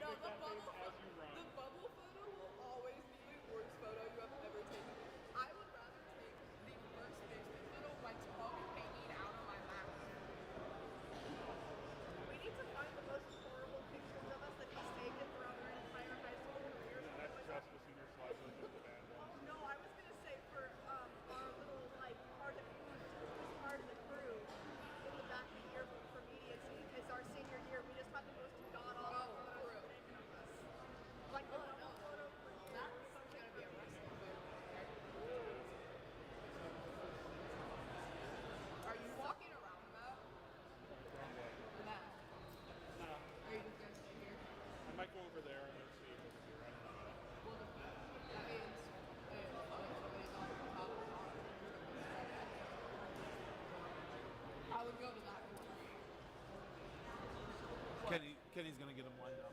No, take that face as you run. the bubble photo will always be the worst photo you have ever taken. I would rather take the first baseman photo with my tongue hanging out of my mouth. We need to find the most horrible pictures of us that he's taken throughout our entire high school career. Yeah, that's just the senior slide, those are the bad ones. No, I was gonna say for our little like part of the crew in the back of the yearbook for media team. It's our senior year. We just had the most god awful photos taken of us. Like the double photo for you. That's gonna be a wrestling photo. Are you walking around that? That. No, Are you just gonna stay here? I might go over there and then see over here. I don't know. Well, that means somebody's on the top of the bar. I would go to that corner. Kenny's gonna get him lined up.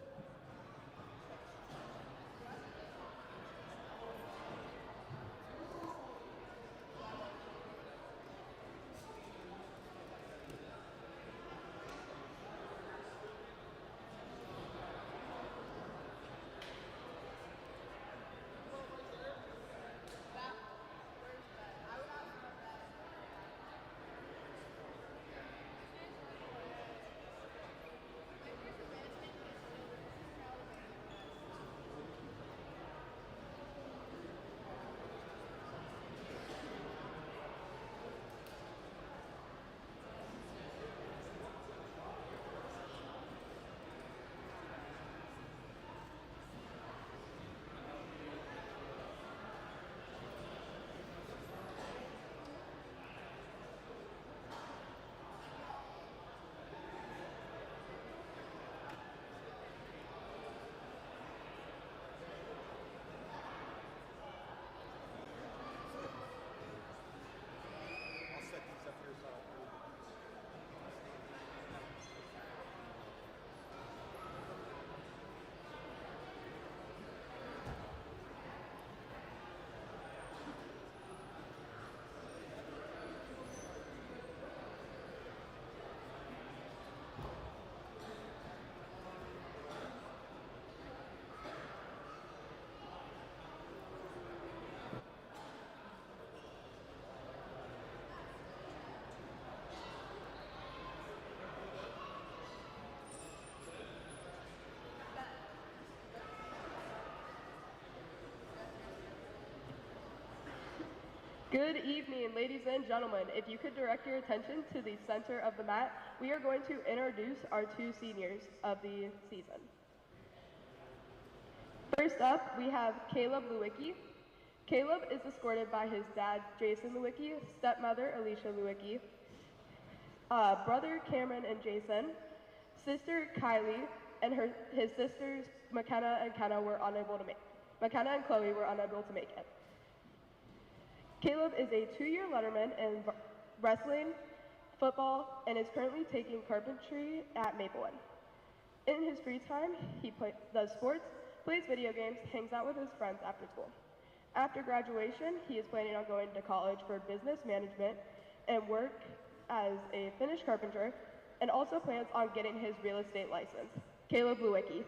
I'll set these up here so Good evening, ladies and gentlemen. If you could direct your attention to the center of the mat, we are going to introduce our two seniors of the season. First up, we have Caleb Lewicki. Caleb is escorted by his dad, Jason Lewicki, stepmother, Alicia Lewicki, brother, Cameron and Jason, sister, Kylie, and his sisters, McKenna and Chloe were unable to make it. Caleb is a 2-year letterman in wrestling, football, and is currently taking carpentry at Maplewood. In his free time, he does sports, plays video games, hangs out with his friends after school. After graduation, he is planning on going to college for business management and work as a finished carpenter, and also plans on getting his real estate license. Caleb Lewicki.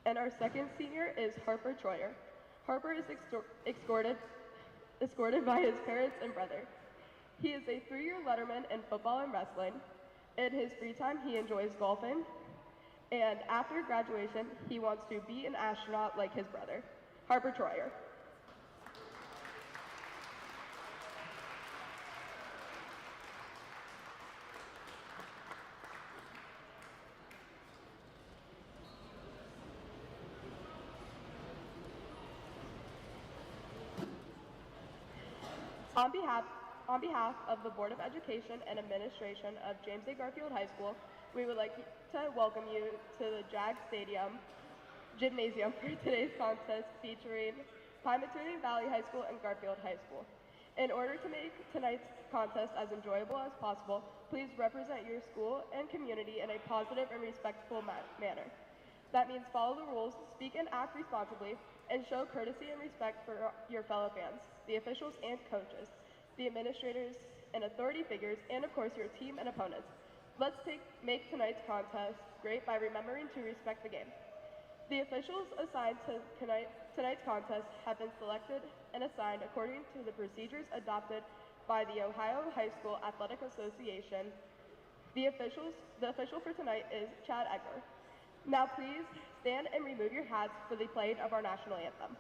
And our second senior is Harper Troyer. Harper is escorted by his parents and brother. He is a 3-year letterman in football and wrestling. In his free time, he enjoys golfing. And after graduation, he wants to be an astronaut like his brother. Harper Troyer. On behalf of the Board of Education and Administration of James A. Garfield High School, we would like to welcome you to the JAG Stadium Gymnasium for today's contest featuring Pymatuning Valley High School and Garfield High School. In order to make tonight's contest as enjoyable as possible, please represent your school and community in a positive and respectful manner. That means follow the rules, speak and act responsibly, and show courtesy and respect for your fellow fans, the officials and coaches, the administrators and authority figures, and of course your team and opponents. Let's make tonight's contest great by remembering to respect the game. The officials assigned to tonight's contest have been selected and assigned according to the procedures adopted by the Ohio High School Athletic Association. The official for tonight is Chad Egler. Now please stand and remove your hats for the playing of our national anthem.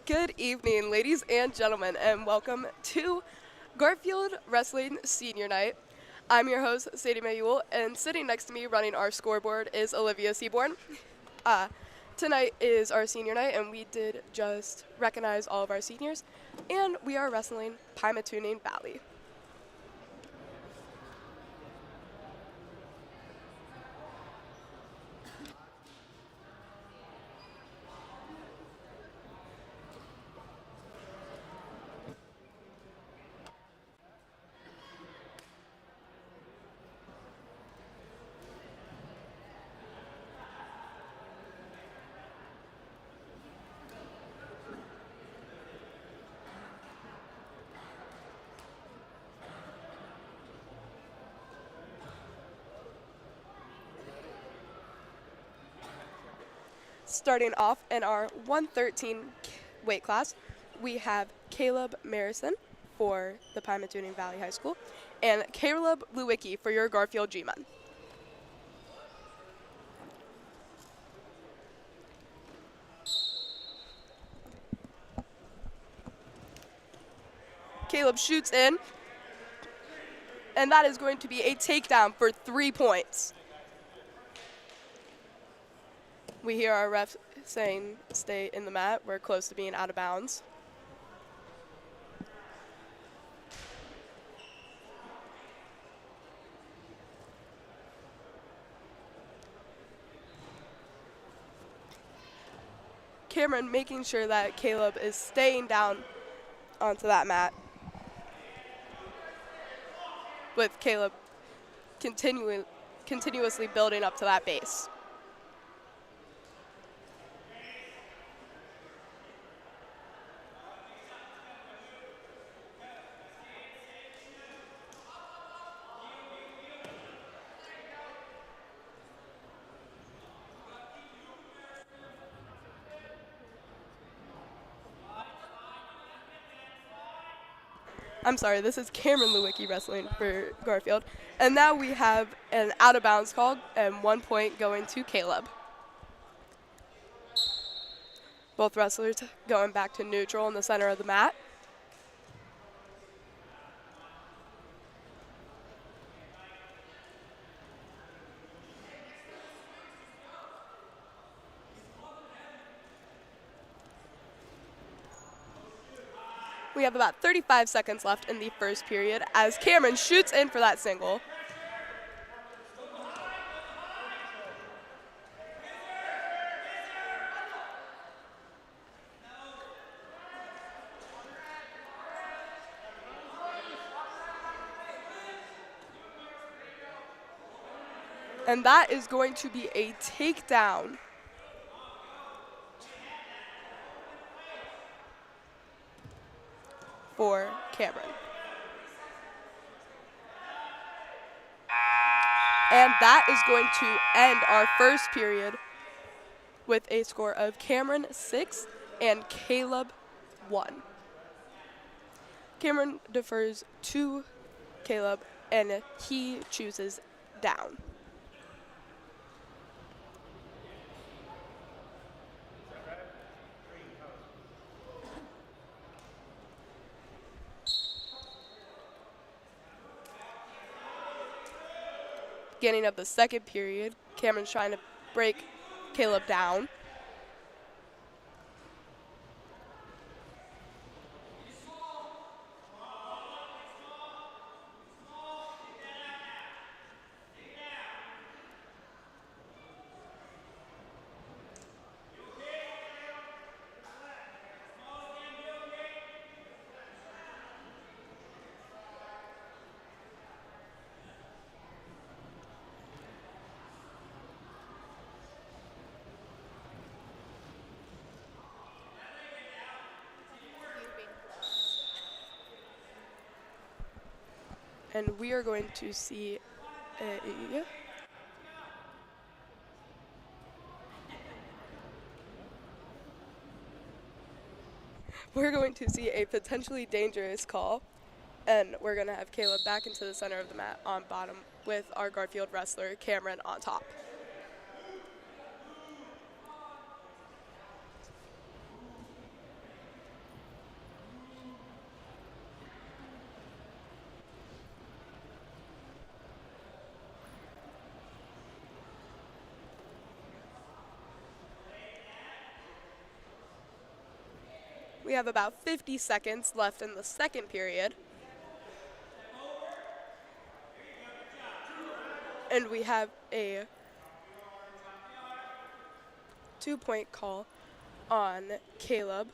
Good evening, ladies and gentlemen, and welcome to Garfield Wrestling Senior Night. I'm your host, Sadie Mayule, and sitting next to me running our scoreboard is Olivia Seaborn. Tonight is our senior night, and we did just recognize all of our seniors, and we are wrestling Pymatuning Valley. Starting off in our 113 weight class, we have Caleb Marison for the Pymatuning Valley High School and Caleb Lewicki for your Garfield G-Men. Caleb shoots in, and that is going to be a takedown for 3 points. We hear our ref saying, stay in the mat. We're close to being out of bounds. Cameron making sure that Caleb is staying down onto that mat, with Caleb continuously building up to that base. I'm sorry, this is Cameron Lewicki wrestling for Garfield. And now we have an out-of-bounds call and 1 point going to Caleb. Both wrestlers going back to neutral in the center of the mat. We have about 35 seconds left in the first period as Cameron shoots in for that single. And that is going to be a takedown. For Cameron. And that is going to end our first period with a score of Cameron 6 and Caleb 1. Cameron defers to Caleb and he chooses down. Beginning of the second period, Cameron's trying to break Caleb down. And we are going to see a potentially dangerous call. And we're going to have Caleb back into the center of the mat on bottom with our Garfield wrestler, Cameron, on top. We have about 50 seconds left in the second period. And we have a 2-point call on Caleb.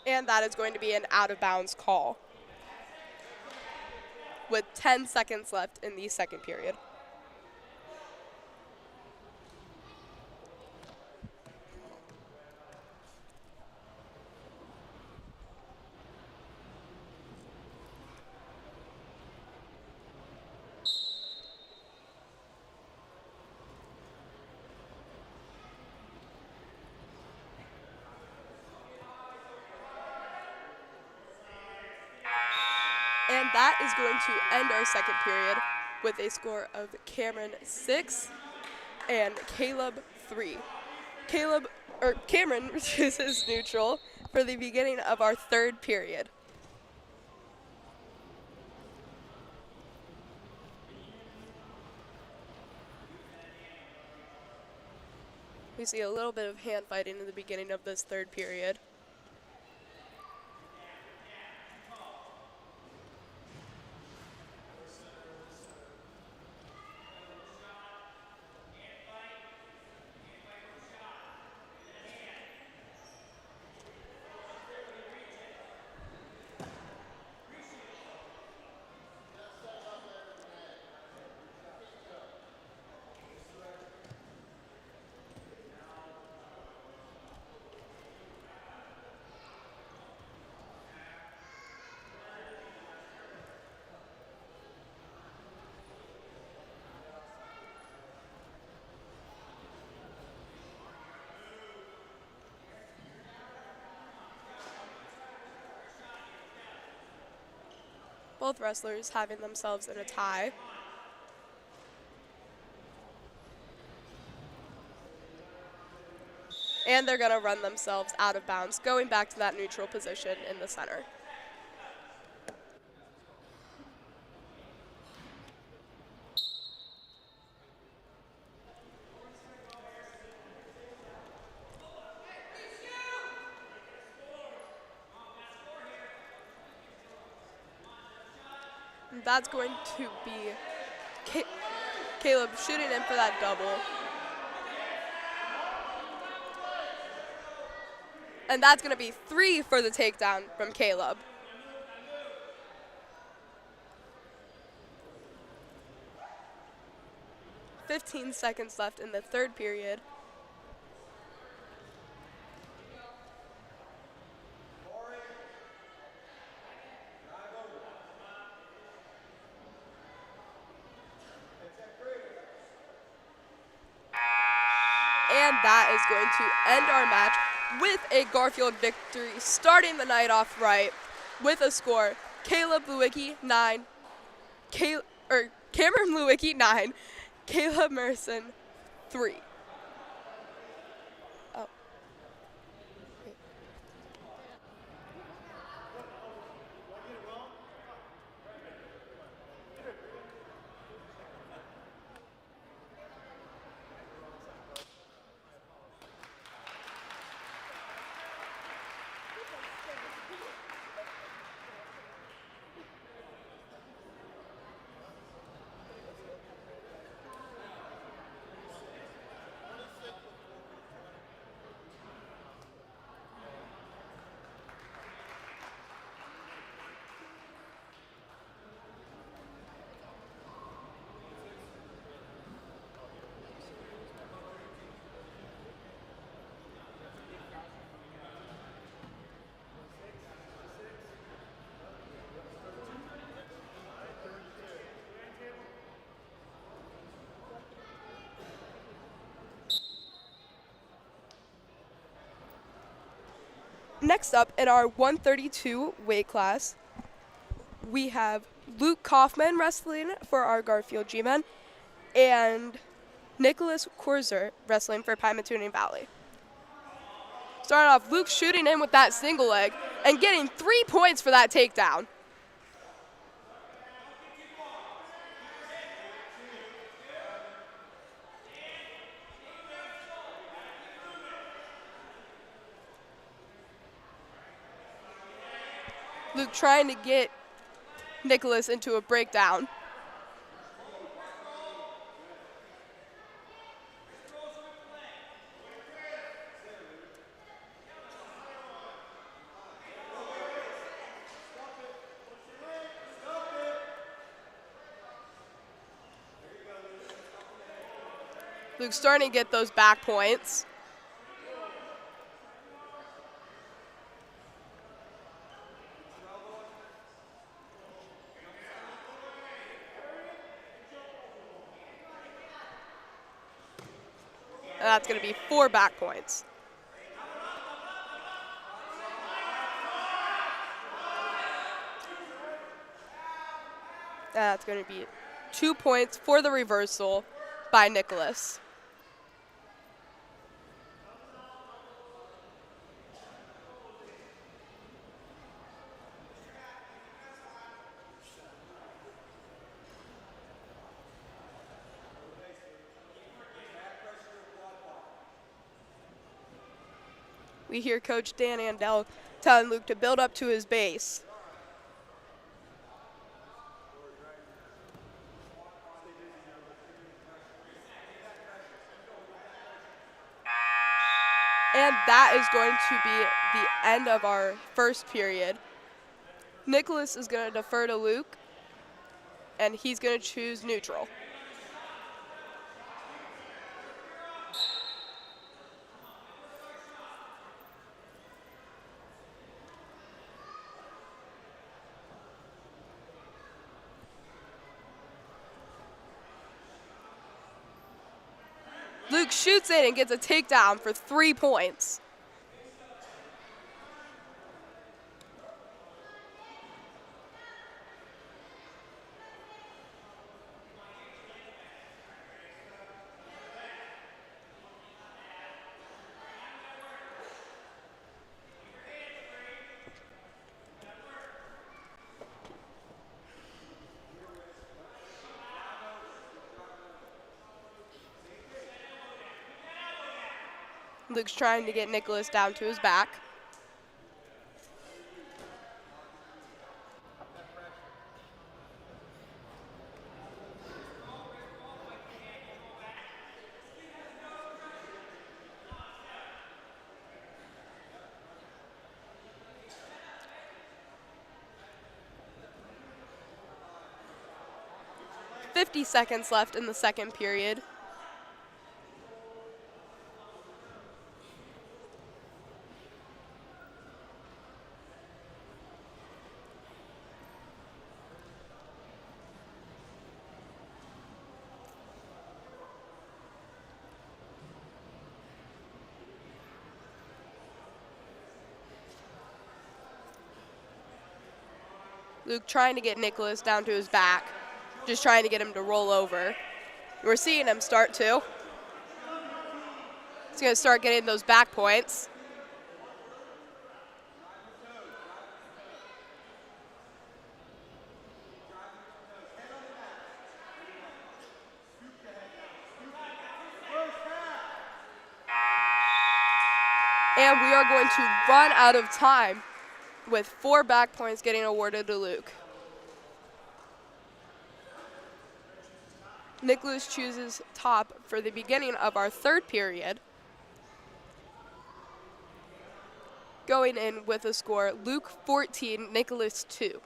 And that is going to be an out-of-bounds call with 10 seconds left in the second period. And that is going to end our second period with a score of Cameron 6 and Caleb 3. Cameron chooses neutral for the beginning of our third period. We see a little bit of hand fighting in the beginning of this third period. Both wrestlers having themselves in a tie. and they're going to run themselves out of bounds, going back to that neutral position in the center. And that's going to be Caleb shooting in for that double. And that's going to be 3 for the takedown from Caleb. "15 seconds left in the third period. And that is going to end our match with a Garfield victory, starting the night off right with a score: Caleb Lewicki 9, Cameron Lewicki 9, Caleb Merson 3. Oh. Next up in our 132 weight class, we have Luke Kaufman wrestling for our Garfield G-Men and Nicholas Korzer wrestling for Pymatuning Valley. Starting off, Luke shooting in with that single leg and getting 3 points for that takedown. Luke trying to get Nicholas into a breakdown. Luke's starting to get those back points. And that's going to be 4 back points. That's going to be 2 points for the reversal by Nicholas. We hear Coach Dan Andel telling Luke to build up to his base. And that is going to be the end of our first period. Nicholas is going to defer to Luke, and he's going to choose neutral. Luke shoots in and gets a takedown for 3 points. Luke's trying to get Nicholas down to his back. "50 seconds left in the second period. Luke trying to get Nicholas down to his back, just trying to get him to roll over. We're seeing him start to. He's going to start getting those back points. And we are going to run out of time with 4 back points getting awarded to Luke. Nicholas chooses top for the beginning of our third period. Going in with a score, Luke 14, Nicholas 2.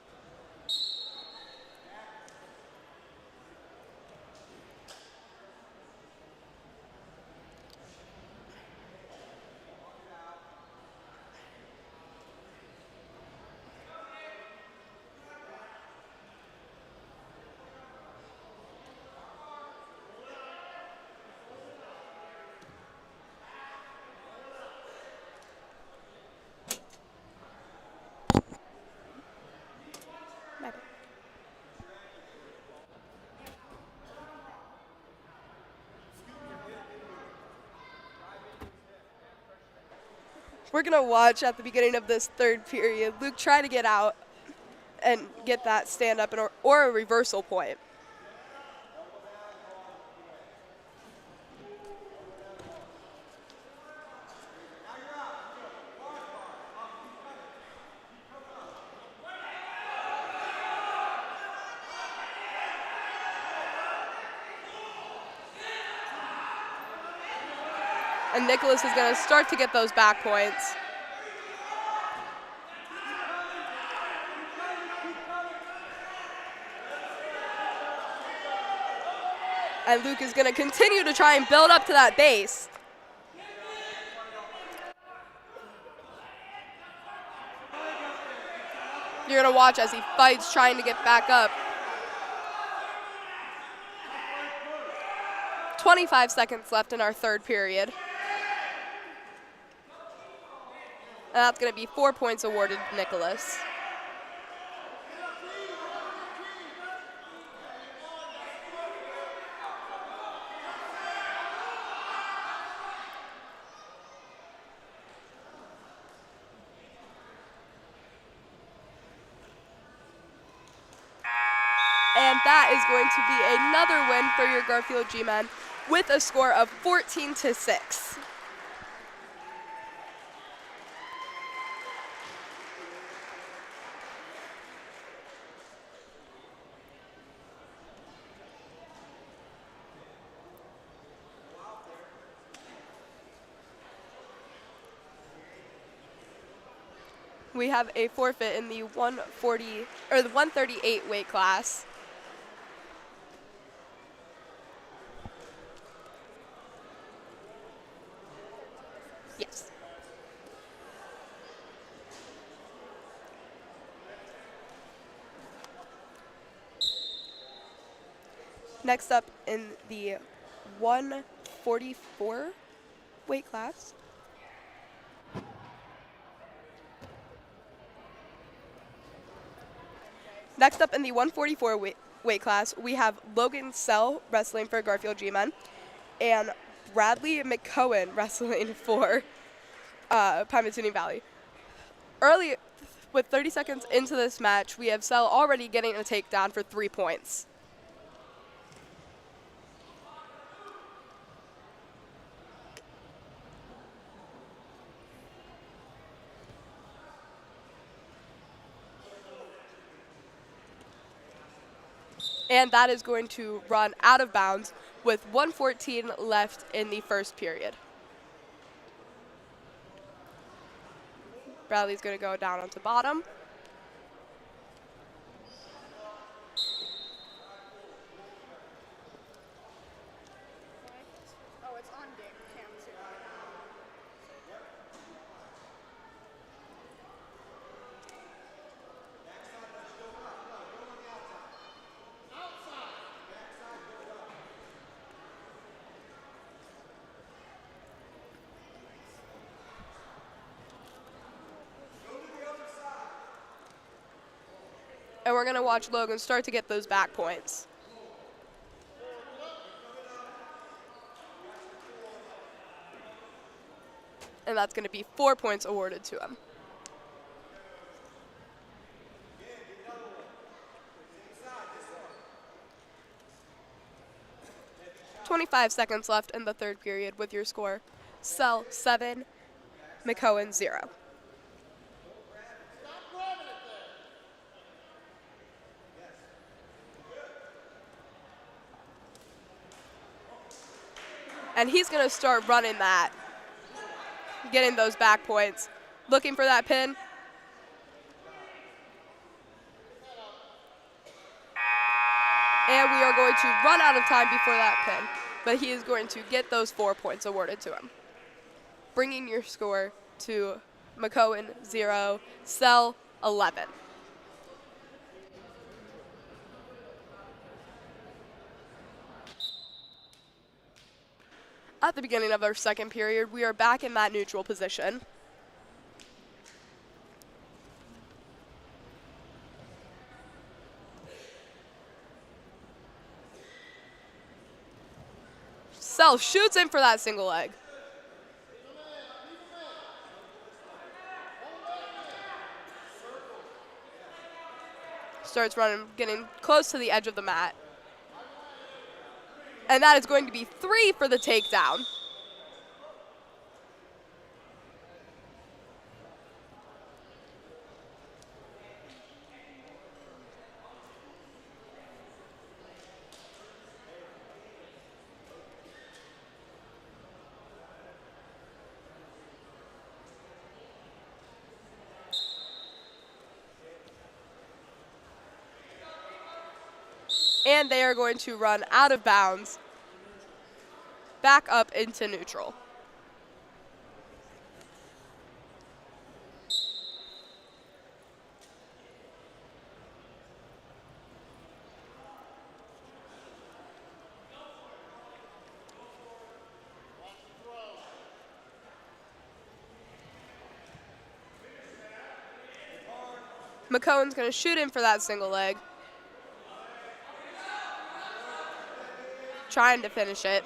We're going to watch at the beginning of this third period Luke try to get out and get that stand-up or a reversal point. And Nicholas is going to start to get those back points. And Luke is going to continue to try and build up to that base. You're going to watch as he fights trying to get back up. 25 seconds left in our third period. And that's going to be 4 points awarded to Nicholas. And that is going to be another win for your Garfield G-Men with a score of 14-6. We have a forfeit in the 138 weight class. Yes. Next up in the 144 weight class. Next up in the 144 weight class, we have Logan Sell wrestling for Garfield G-Men and Bradley McCohen wrestling for Pymatuning Valley. Early, with 30 seconds into this match, we have Sell already getting a takedown for 3 points. And that is going to run out of bounds with 1:14 left in the first period. Bradley's going to go down onto bottom. Oh, it's on game cam too. And we're going to watch Logan start to get those back points. And that's going to be 4 points awarded to him. "25 seconds left in the third period with your score. Cell 7, McCohen 0. And he's going to start running that, getting those back points, looking for that pin. And we are going to run out of time before that pin, but he is going to get those 4 points awarded to him, bringing your score to McCohen 0, Cell 11. At the beginning of our second period, we are back in that neutral position. Cell shoots in for that single leg. Starts running, getting close to the edge of the mat. And that is going to be 3 for the takedown. And they are going to run out of bounds, back up into neutral. McCohen's going to shoot in for that single leg, trying to finish it.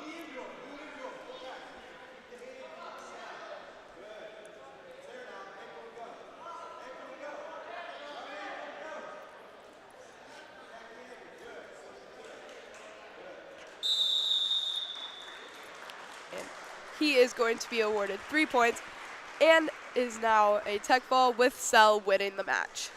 And he is going to be awarded 3 points and is now a tech ball with Cell winning the match.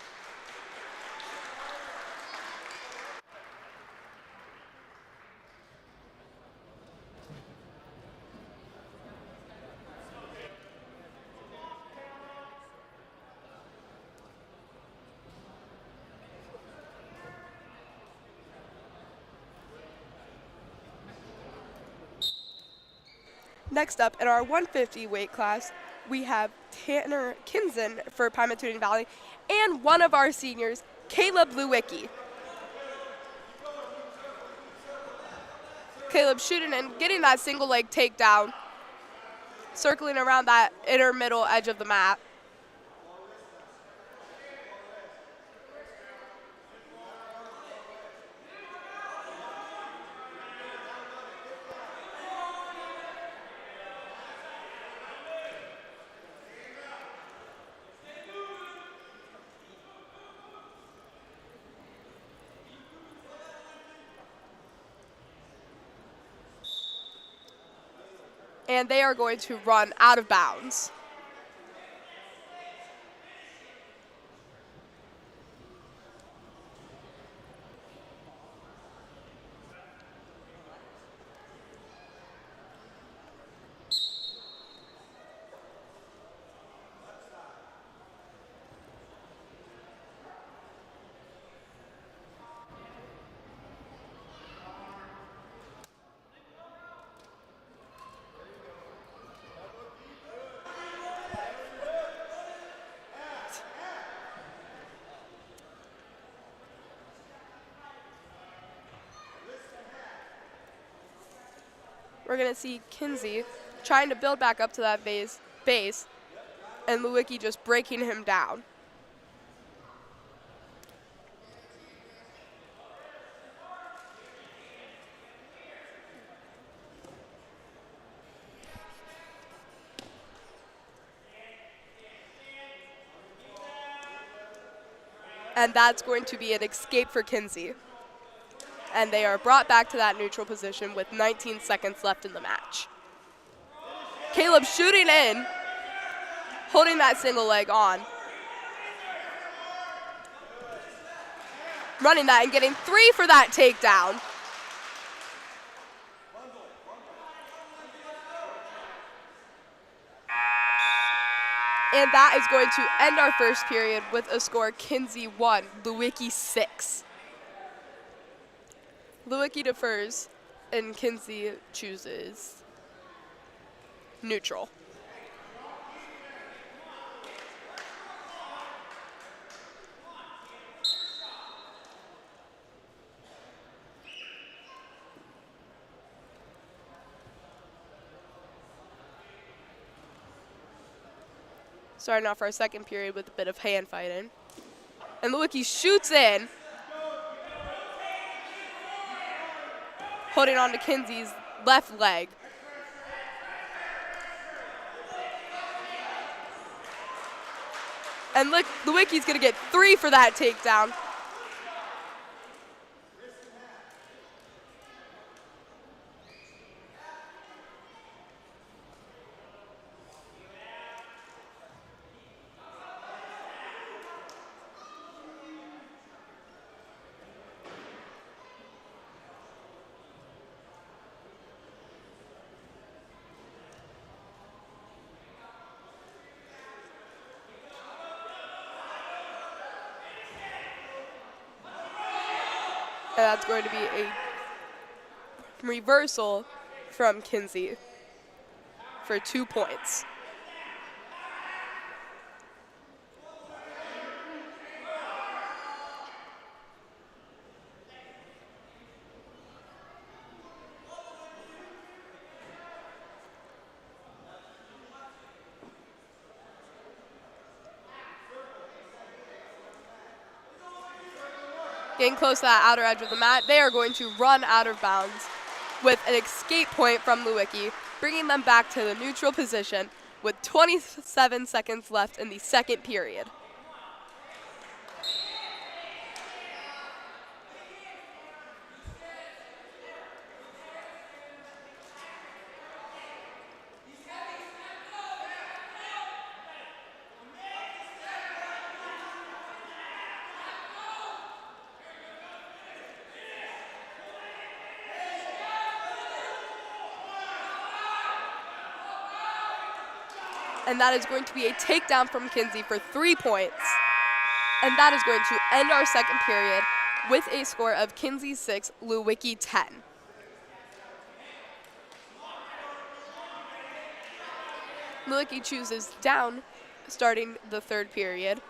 Next up, in our 150 weight class, we have Tanner Kinson for Pymatuning Valley and one of our seniors, Caleb Lewicki. Caleb shooting and getting that single leg takedown, circling around that inner middle edge of the mat. And they are going to run out of bounds. we're going to see Kinsey trying to build back up to that base, and Lewicki just breaking him down. And that's going to be an escape for Kinsey. And they are brought back to that neutral position with 19 seconds left in the match. Caleb shooting in, holding that single leg on. Running that and getting 3 for that takedown. And that is going to end our first period with a score Kinsey 1, Lewicki 6. Lewicki defers, and Kinsey chooses neutral. Starting off our second period with a bit of hand fighting. And Lewicki shoots in, holding on to Kinsey's left leg. And look, Lewicki's gonna get 3 for that takedown. And that's going to be a reversal from Kinsey for 2 points. Getting close to that outer edge of the mat, they are going to run out of bounds with an escape point from Lewicki, bringing them back to the neutral position with 27 seconds left in the second period. And that is going to be a takedown from Kinsey for 3 points. And that is going to end our second period with a score of Kinsey 6, Lewicki 10. Lewicki chooses down starting the third period.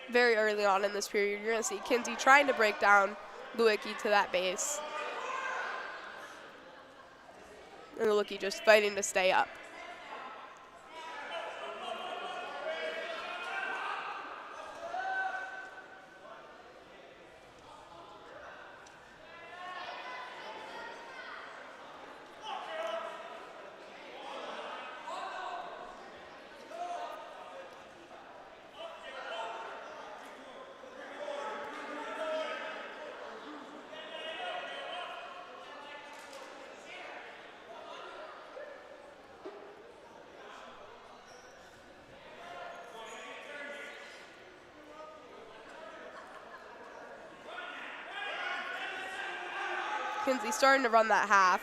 Very early on in this period, you're going to see Kinsey trying to break down Lewicki to that base. And Lewicki just fighting to stay up. Kinsey starting to run that half.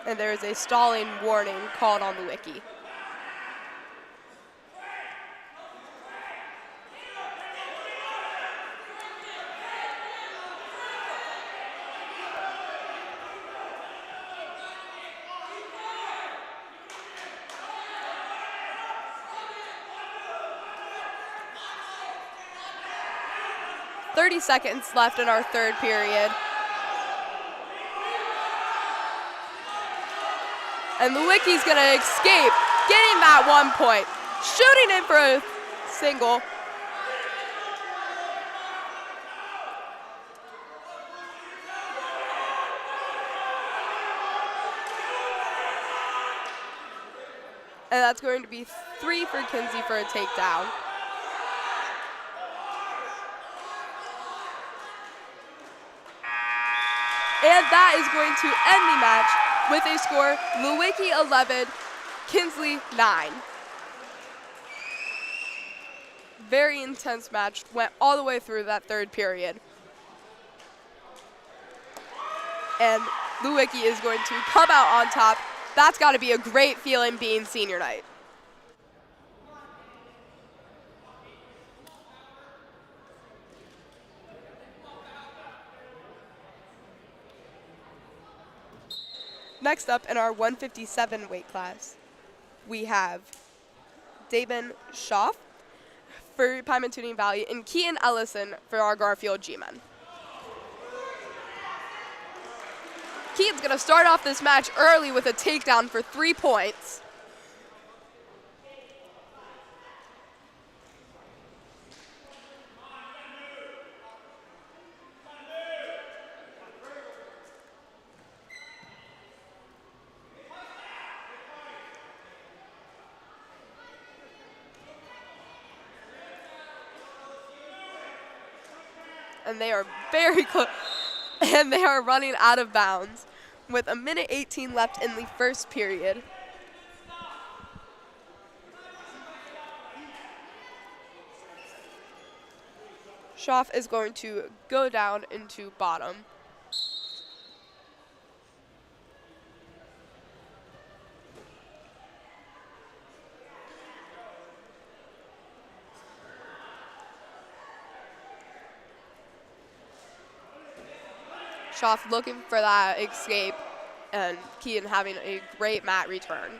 And there is a stalling warning called on Lewicki. 30 seconds left in our third period. And Lewicki's going to escape, getting that 1 point, shooting in for a single. And that's going to be 3 for Kinsey for a takedown. And that is going to end the match with a score, Lewicki 11, Kinsley 9. Very intense match, went all the way through that third period. And Lewicki is going to come out on top. That's got to be a great feeling being senior night. Next up in our 157 weight class, we have Damon Schaff for Pymatuning Valley and Keaton Ellison for our Garfield G-Men. Keaton's going to start off this match early with a takedown for 3 points. And they are very close, and they are running out of bounds with 1:18 left in the first period. Schaff is going to go down into bottom. Schaff looking for that escape, and Keaton having a great mat return.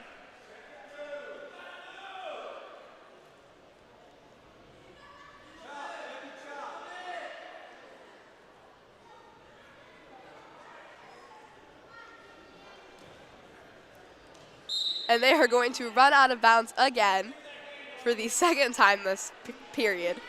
And they are going to run out of bounds again for the second time this period.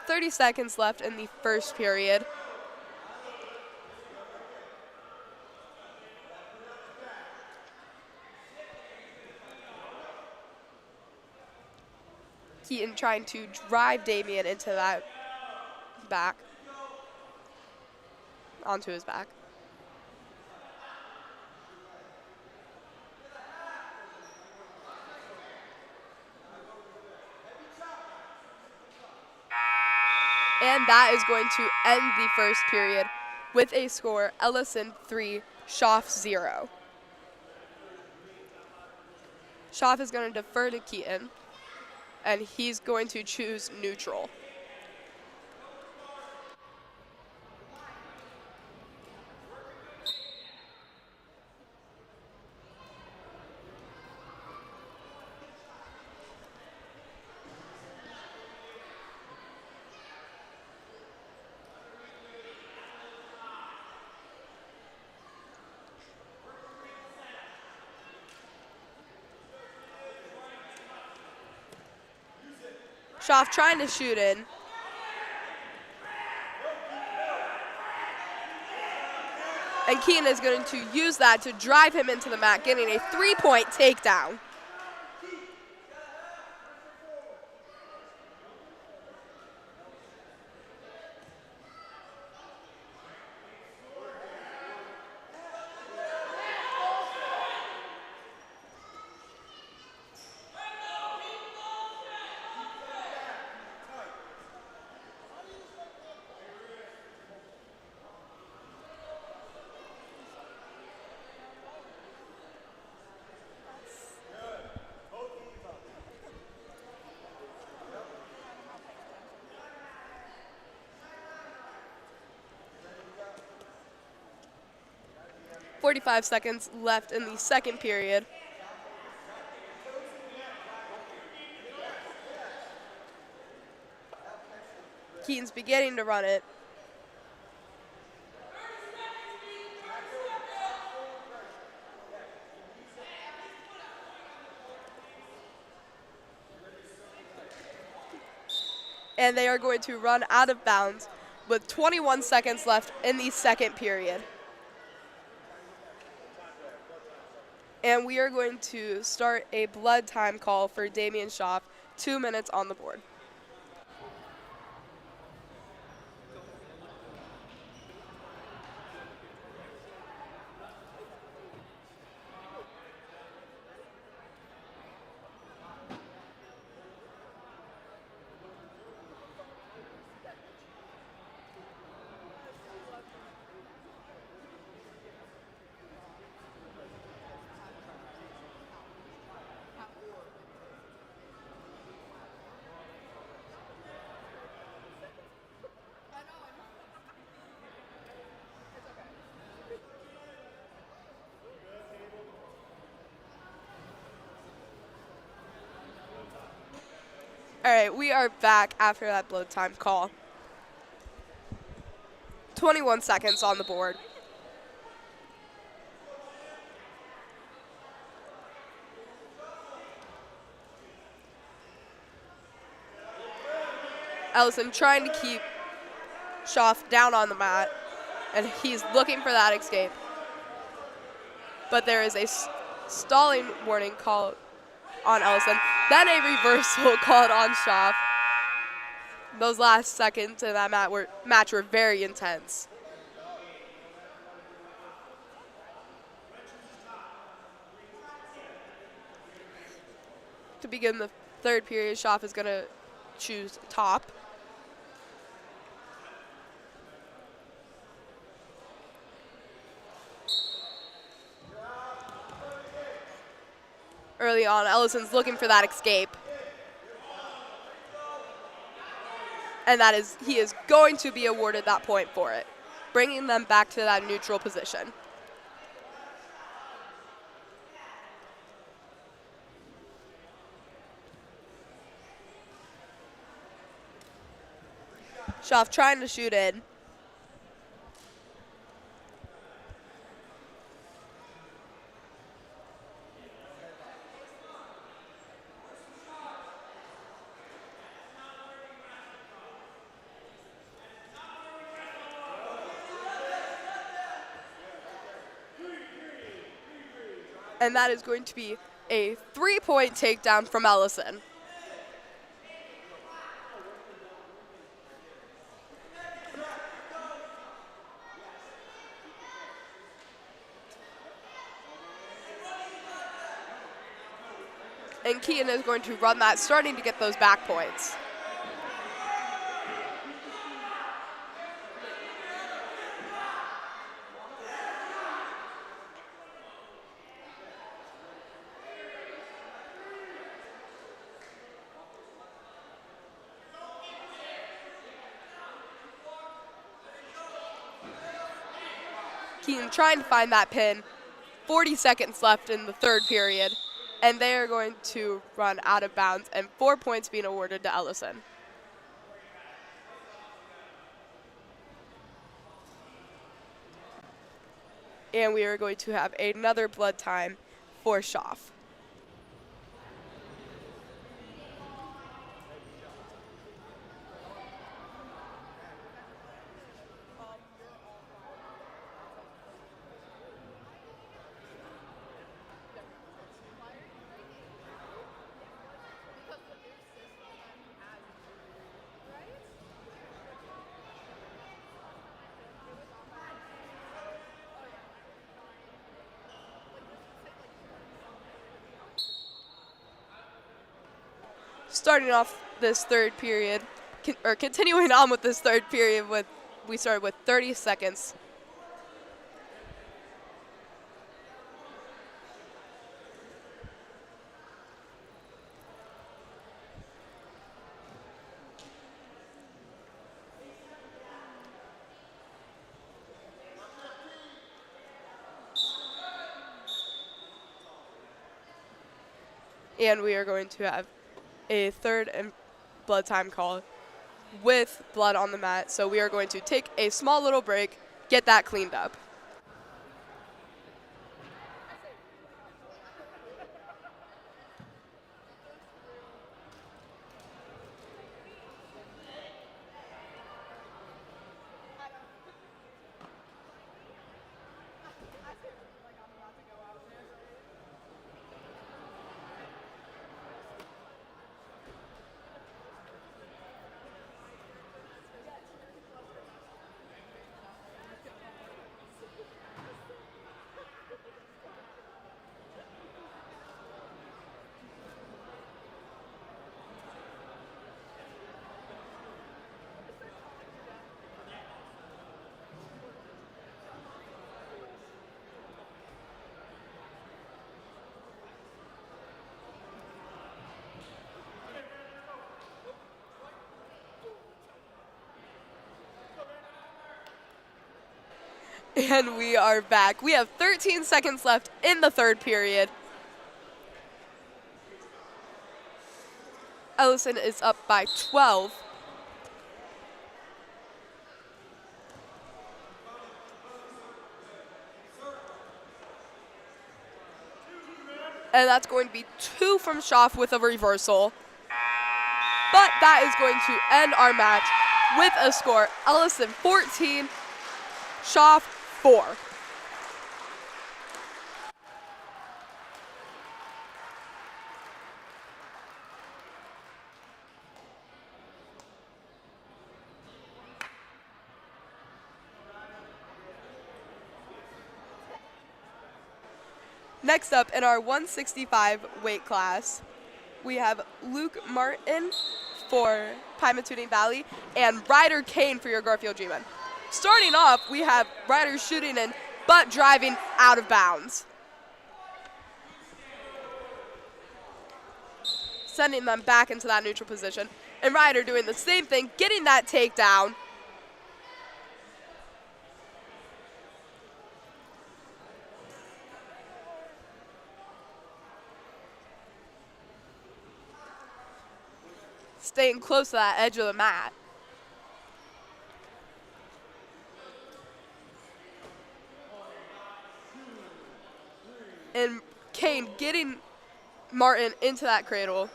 .30 seconds left in the first period. Keaton trying to drive Damian into that back, onto his back. And that is going to end the first period with a score, Ellison 3, Schaff 0. Schaff is going to defer to Keaton, and he's going to choose neutral. Schaff trying to shoot in. And Keaton is going to use that to drive him into the mat, getting a 3-point takedown. 45 seconds left in the second period. Keaton's beginning to run it. And they are going to run out of bounds with 21 seconds left in the second period. And we are going to start a blood time call for Damian Schaaf, 2 minutes on the board. All right, we are back after that blood time call. 21 seconds on the board. Ellison trying to keep Schaaf down on the mat, and he's looking for that escape. But there is a stalling warning called on Ellison, then a reversal called on Schaaf. Those last seconds in that match were very intense. To begin the third period, Schaaf is going to choose top. Early on, Ellison's looking for that escape. And he is going to be awarded that point for it, bringing them back to that neutral position. Schaaf trying to shoot in. And that is going to be a 3-point takedown from Ellison. And Keaton is going to run that, starting to get those back points. Keaton trying to find that pin. 40 seconds left in the third period, and they are going to run out of bounds, and 4 points being awarded to Ellison. And we are going to have another blood time for Schaaf. Starting off this third period, or continuing on with this third period, we started with 30 seconds. And we are going to have a third and blood time call with blood on the mat. So we are going to take a small little break, get that cleaned up. And we are back. We have 13 seconds left in the third period. Ellison is up by 12. And that's going to be 2 from Schaff with a reversal. But that is going to end our match with a score. Ellison 14, Schaff 4. Next up in our 165 weight class, we have Luke Martin for Pymatuning Valley and Ryder Kane for your Garfield G-Men. Starting off, we have Ryder shooting in, but driving out of bounds, sending them back into that neutral position. And Ryder doing the same thing, getting that takedown. Staying close to that edge of the mat. And Kane getting Martin into that cradle,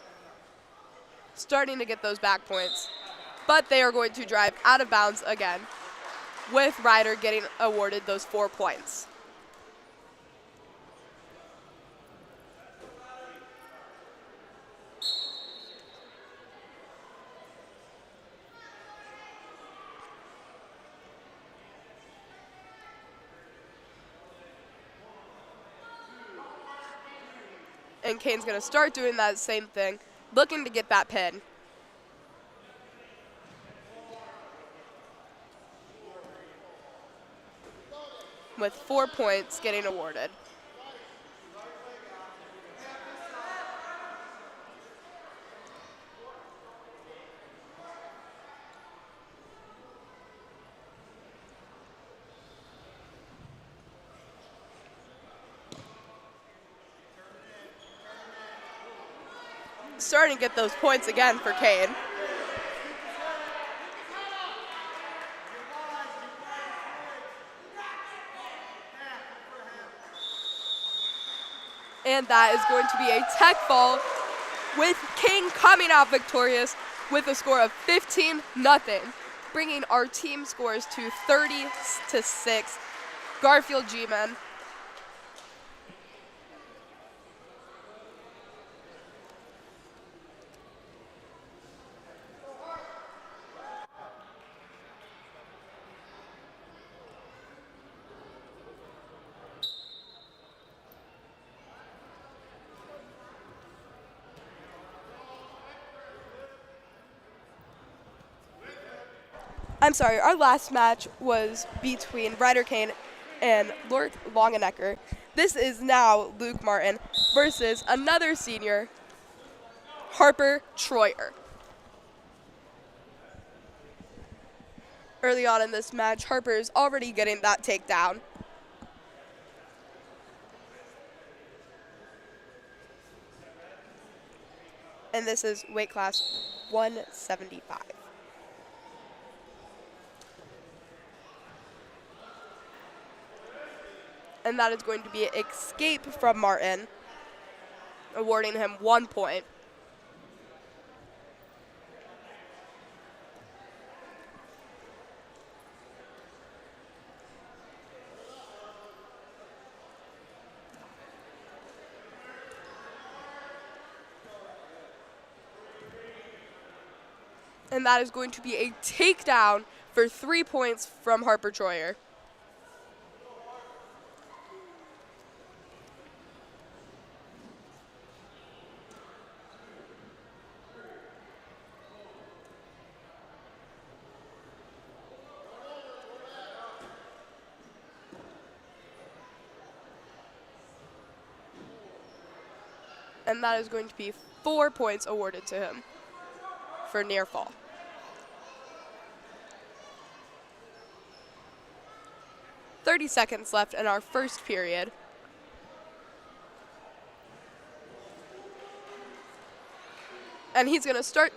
starting to get those back points. But they are going to drive out of bounds again, with Ryder getting awarded those 4 points. And Kane's going to start doing that same thing, looking to get that pin. With 4 points getting awarded. Starting to get those points again for Kane. And that is going to be a tech ball, with Kane coming out victorious with a score of 15-0, bringing our team scores to 30-6. Garfield G-Men. I'm sorry, our last match was between Ryder Kane and Lord Longenecker. This is now Luke Martin versus another senior, Harper Troyer. Early on in this match, Harper is already getting that takedown. and this is weight class 175. And that is going to be escape from Martin, awarding him 1 point. And that is going to be a takedown for 3 points from Harper Troyer. And that is going to be 4 points awarded to him for near fall. "30 seconds left in our first period. And he's going to start,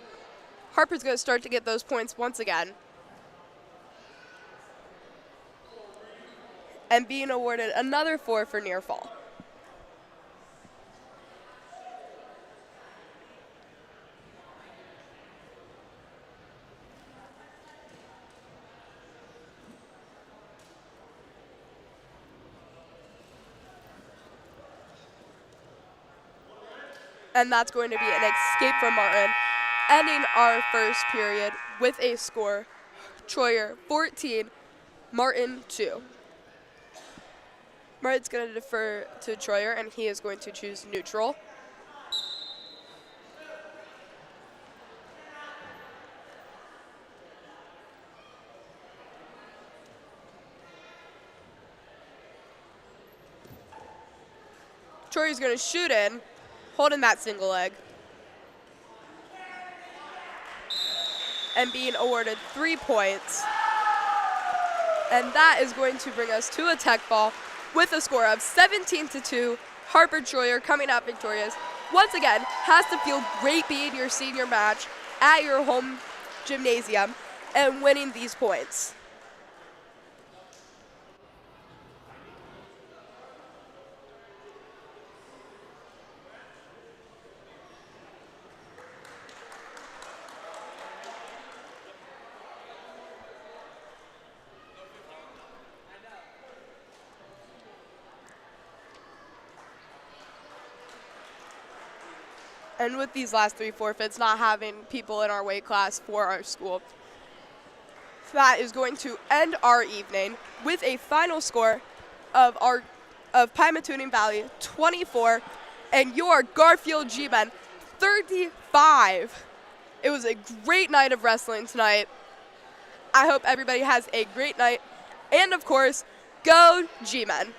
Harper's going to start to get those points once again. And being awarded another 4 for near fall. And that's going to be an escape from Martin, ending our first period with a score, Troyer 14, Martin 2. Martin's going to defer to Troyer, and he is going to choose neutral. Troyer's going to shoot in, holding that single leg. And being awarded 3 points. And that is going to bring us to a tech ball with a score of 17-2. Harper Troyer coming out victorious. Once again, has to feel great being your senior match at your home gymnasium and winning these points. And with these last 3 forfeits, not having people in our weight class for our school, that is going to end our evening with a final score of Pymatuning Valley 24 and your Garfield G-Men 35. It was a great night of wrestling tonight. I hope everybody has a great night. And of course, go G-Men.